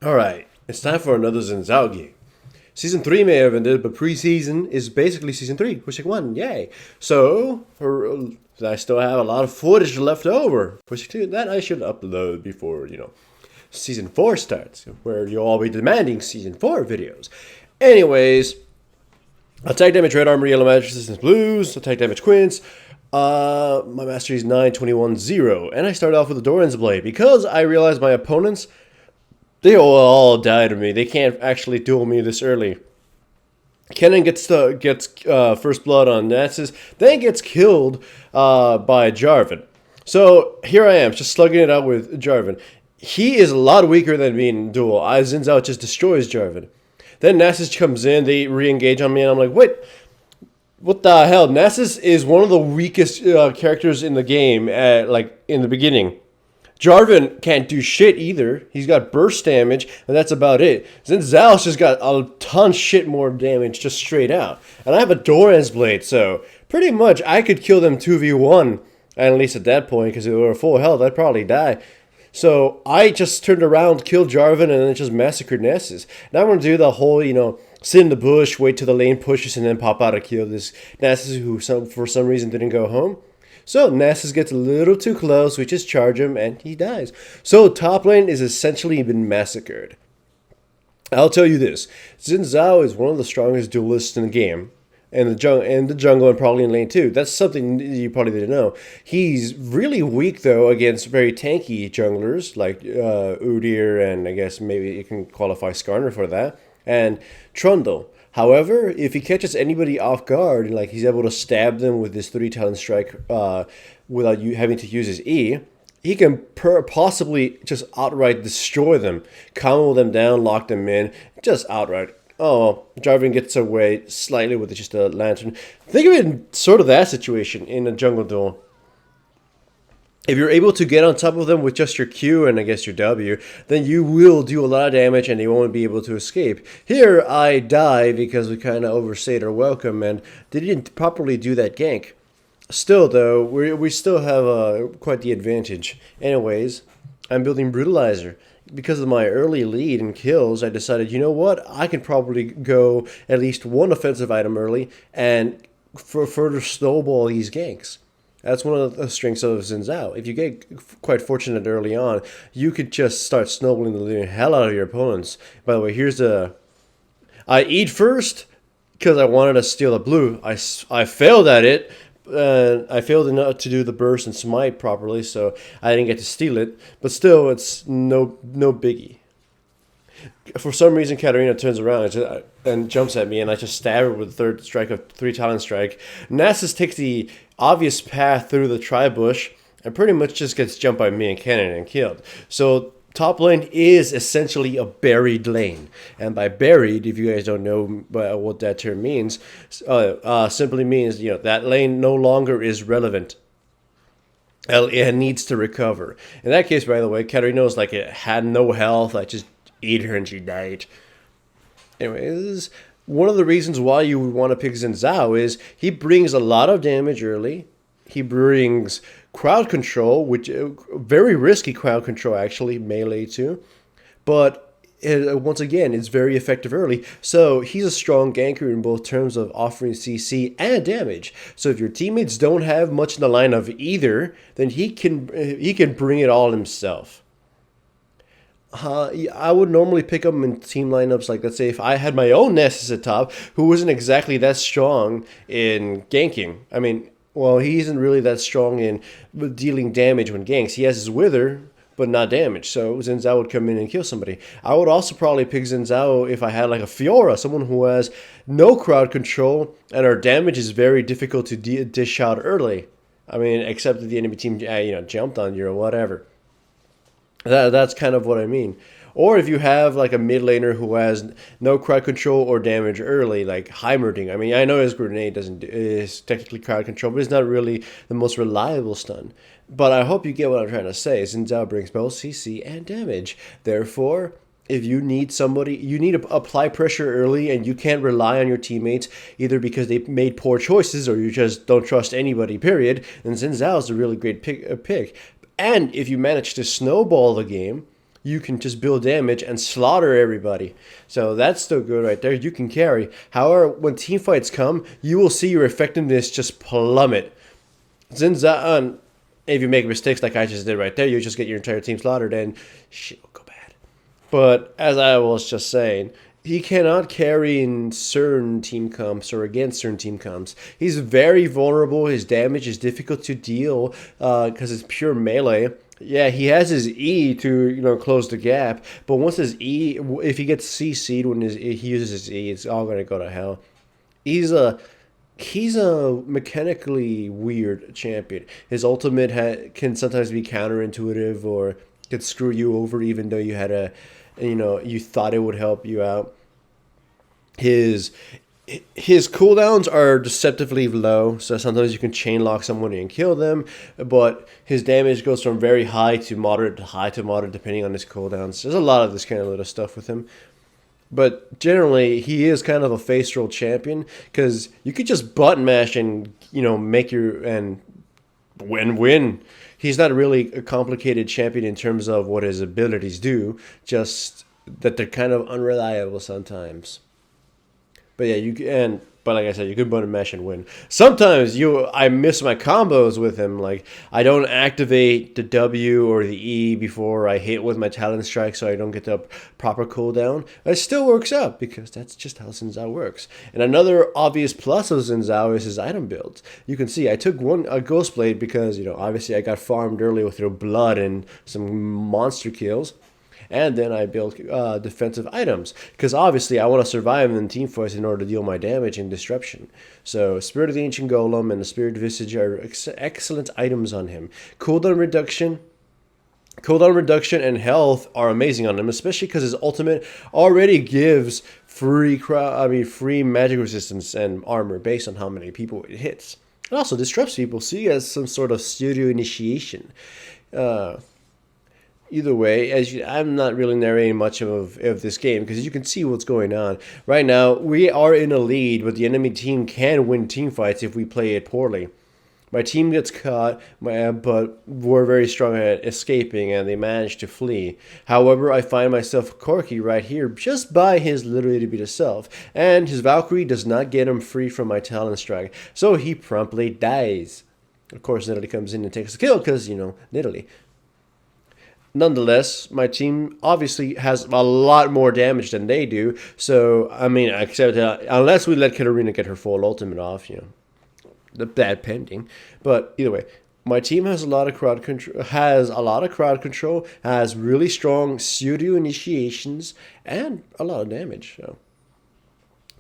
Alright, it's time for another Xin Zhao game. Season 3 may have ended, but preseason is basically Season 3, which I won, yay. So, I still have a lot of footage left over, which that I should upload before, Season 4 starts, where you'll all be demanding Season 4 videos. Anyways, attack damage red armor, yellow magic resistance blues, attack damage quints. My mastery is 921-0, and I start off with the Doran's Blade because I realized my opponents, they all die to me. They can't actually duel me this early. Kennen gets first blood on Nasus, then gets killed by Jarvan. So here I am, just slugging it out with Jarvan. He is a lot weaker than me in duel. Xin Zhao just destroys Jarvan. Then Nasus comes in, they re-engage on me, and I'm like, wait, what the hell? Nasus is one of the weakest characters in the game, in the beginning. Jarvan can't do shit either. He's got burst damage, and that's about it. Xin Zhao's just got a ton shit more damage just straight out. And I have a Doran's Blade, so pretty much I could kill them 2v1, at least at that point, because if they were full health, I'd probably die. So I just turned around, killed Jarvan, and then just massacred Nasus. Now I'm going to do the whole, sit in the bush, wait till the lane pushes, and then pop out and kill this Nasus who for some reason didn't go home. So Nasus gets a little too close, we just charge him, and he dies. So top lane is essentially been massacred. I'll tell you this, Xin Zhao is one of the strongest duelists in the game. And the jungle and probably in lane 2. That's something you probably didn't know. He's really weak, though, against very tanky junglers like Udyr, and I guess maybe you can qualify Skarner for that, and Trundle. However, if he catches anybody off guard, like he's able to stab them with this 3-talent strike without having to use his E, he can possibly just outright destroy them, combo them down, lock them in, just outright. Oh, Jarvan gets away slightly with just a lantern. Think of it in sort of that situation in a jungle duel. If you're able to get on top of them with just your Q and I guess your W, then you will do a lot of damage and they won't be able to escape. Here, I die because we kind of overstayed our welcome and they didn't properly do that gank. Still, though, we still have quite the advantage. Anyways, I'm building Brutalizer. Because of my early lead in kills, I decided, you know what, I can probably go at least one offensive item early and further snowball these ganks. That's one of the strengths of Xin Zhao. If you get quite fortunate early on, you could just start snowballing the living hell out of your opponents. By the way, here's the... I eat first because I wanted to steal the blue. I failed at it. I failed enough to do the burst and smite properly, so I didn't get to steal it. But still, it's no biggie. For some reason, Katarina turns around and jumps at me, and I just stab her with the third strike of 3-talent strike. Nasus takes the obvious path through the tri-bush and pretty much just gets jumped by me and Kennen and killed. So top lane is essentially a buried lane. And by buried, if you guys don't know what that term means, simply means that lane no longer is relevant. It needs to recover. In that case, by the way, Katarina was like it had no health. I just ate her and she died. Anyways, one of the reasons why you would want to pick Xin Zhao is he brings a lot of damage early. He brings crowd control, which very risky crowd control actually, melee too. But once again, it's very effective early. So he's a strong ganker in both terms of offering CC and damage. So if your teammates don't have much in the line of either, then he can bring it all himself. I would normally pick him in team lineups like, let's say, if I had my own Nessus at top, who wasn't exactly that strong in ganking. I mean, well, he isn't really that strong in dealing damage when ganks. He has his Wither, but not damage. So Xin Zhao would come in and kill somebody. I would also probably pick Xin Zhao if I had like a Fiora, someone who has no crowd control, and our damage is very difficult to dish out early. I mean, except that the enemy team, jumped on you or whatever. That's kind of what I mean. Or if you have like a mid laner who has no crowd control or damage early, like Heimerdinger. I mean, I know his grenade is technically crowd control, but it's not really the most reliable stun. But I hope you get what I'm trying to say. Xin Zhao brings both CC and damage. Therefore, if you need somebody, you need to apply pressure early, and you can't rely on your teammates either because they made poor choices or you just don't trust anybody, period. And Xin Zhao is a really great pick. And if you manage to snowball the game, you can just build damage and slaughter everybody. So that's still good right there. You can carry. However, when team fights come, you will see your effectiveness just plummet. Xin Zhao, if you make mistakes like I just did right there, you just get your entire team slaughtered and shit will go bad. But as I was just saying, he cannot carry in certain team comps or against certain team comps. He's very vulnerable. His damage is difficult to deal because it's pure melee. Yeah, he has his E to close the gap, but once his E, if he gets CC'd when he uses his E, it's all gonna go to hell. He's a mechanically weird champion. His ultimate can sometimes be counterintuitive or could screw you over, even though you had you thought it would help you out. His cooldowns are deceptively low, so sometimes you can chain lock someone and kill them, but his damage goes from very high to moderate to high to moderate depending on his cooldowns. There's a lot of this kind of little stuff with him. But generally, he is kind of a face roll champion because you could just button mash and make and win. He's not really a complicated champion in terms of what his abilities do, just that they're kind of unreliable sometimes. But yeah, but like I said, you could button mash and win. Sometimes I miss my combos with him. Like I don't activate the W or the E before I hit with my Talent Strike, so I don't get the proper cooldown. It still works out because that's just how Xin Zhao works. And another obvious plus of Xin Zhao is his item builds. You can see I took a Ghost Blade because obviously I got farmed early with blood and some monster kills. And then I built defensive items because obviously I want to survive in team fights in order to deal my damage and disruption. So Spirit of the Ancient Golem and the Spirit Visage are excellent items on him. Cooldown reduction and health are amazing on him, especially because his ultimate already gives free magic resistance and armor based on how many people it hits. It also disrupts people, so he has some sort of pseudo initiation. Either way, I'm not really narrating much of this game because you can see what's going on. Right now, we are in a lead, but the enemy team can win team fights if we play it poorly. My team gets caught, but we're very strong at escaping, and they manage to flee. However, I find myself Corki right here just by his literally to self, and his Valkyrie does not get him free from my Talent Strike, so he promptly dies. Of course, Nidalee comes in and takes the kill because, Nidalee. Nonetheless, my team obviously has a lot more damage than they do. So, except unless we let Katarina get her full ultimate off, that pending. But either way, my team has a lot of crowd control, has really strong pseudo initiations, and a lot of damage. So.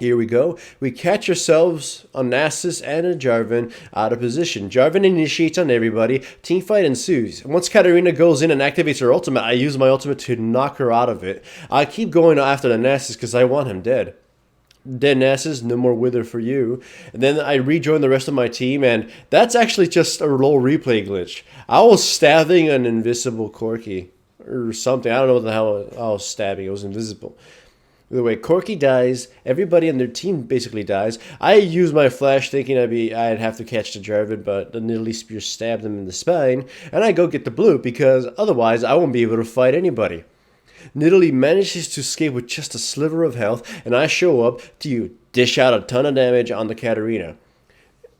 Here we go. We catch ourselves on Nasus and a Jarvan out of position. Jarvan initiates on everybody. Teamfight ensues. Once Katarina goes in and activates her ultimate, I use my ultimate to knock her out of it. I keep going after the Nasus because I want him dead. Dead Nasus, no more Wither for you. And then I rejoin the rest of my team, and that's actually just a low replay glitch. I was stabbing an invisible Corki or something. I don't know what the hell I was stabbing. It was invisible. The way Corki dies, everybody in their team basically dies. I use my flash thinking I'd have to catch the Jarvan, but the Nidalee Spear stabbed him in the spine, and I go get the blue because otherwise I won't be able to fight anybody. Nidalee manages to escape with just a sliver of health, and I show up to dish out a ton of damage on the Katarina.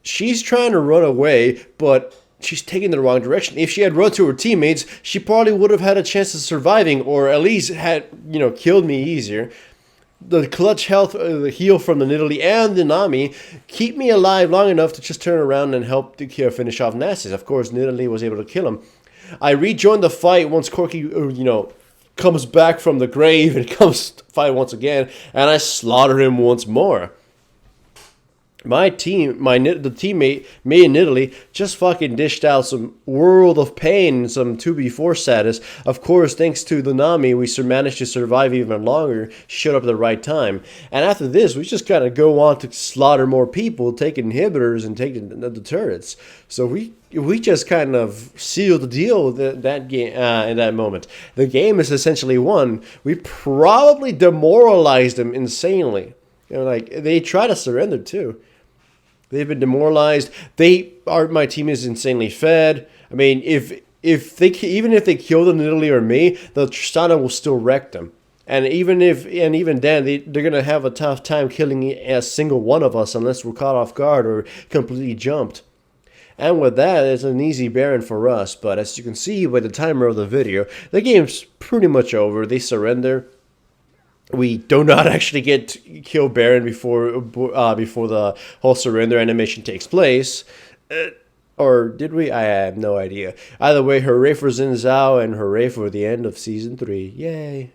She's trying to run away, but she's taking the wrong direction. If she had run to her teammates, she probably would have had a chance of surviving, or at least had killed me easier. The clutch health, the heal from the Nidalee and the Nami keep me alive long enough to just turn around and help to finish off Nasus. Of course, Nidalee was able to kill him. I rejoined the fight once Corki, comes back from the grave and comes to fight once again, and I slaughter him once more. My team, the teammate, me and Nidalee, just fucking dished out some World of Pain and some 2v4 status. Of course, thanks to the Nami, we managed to survive even longer. She showed up at the right time. And after this, we just kind of go on to slaughter more people, take inhibitors and take the turrets. So we just kind of sealed the deal with that game in that moment. The game is essentially won. We probably demoralized them insanely. They try to surrender too. They've been demoralized. My team is insanely fed. If even if they kill them, Italy or me, the Tristana will still wreck them. And even then, they're gonna have a tough time killing a single one of us unless we're caught off guard or completely jumped. And with that, it's an easy Baron for us. But as you can see by the timer of the video, the game's pretty much over. They surrender. We do not actually get to kill Baron before the whole surrender animation takes place. Or did we? I have no idea. Either way, hooray for Xin Zhao and hooray for the end of Season 3. Yay.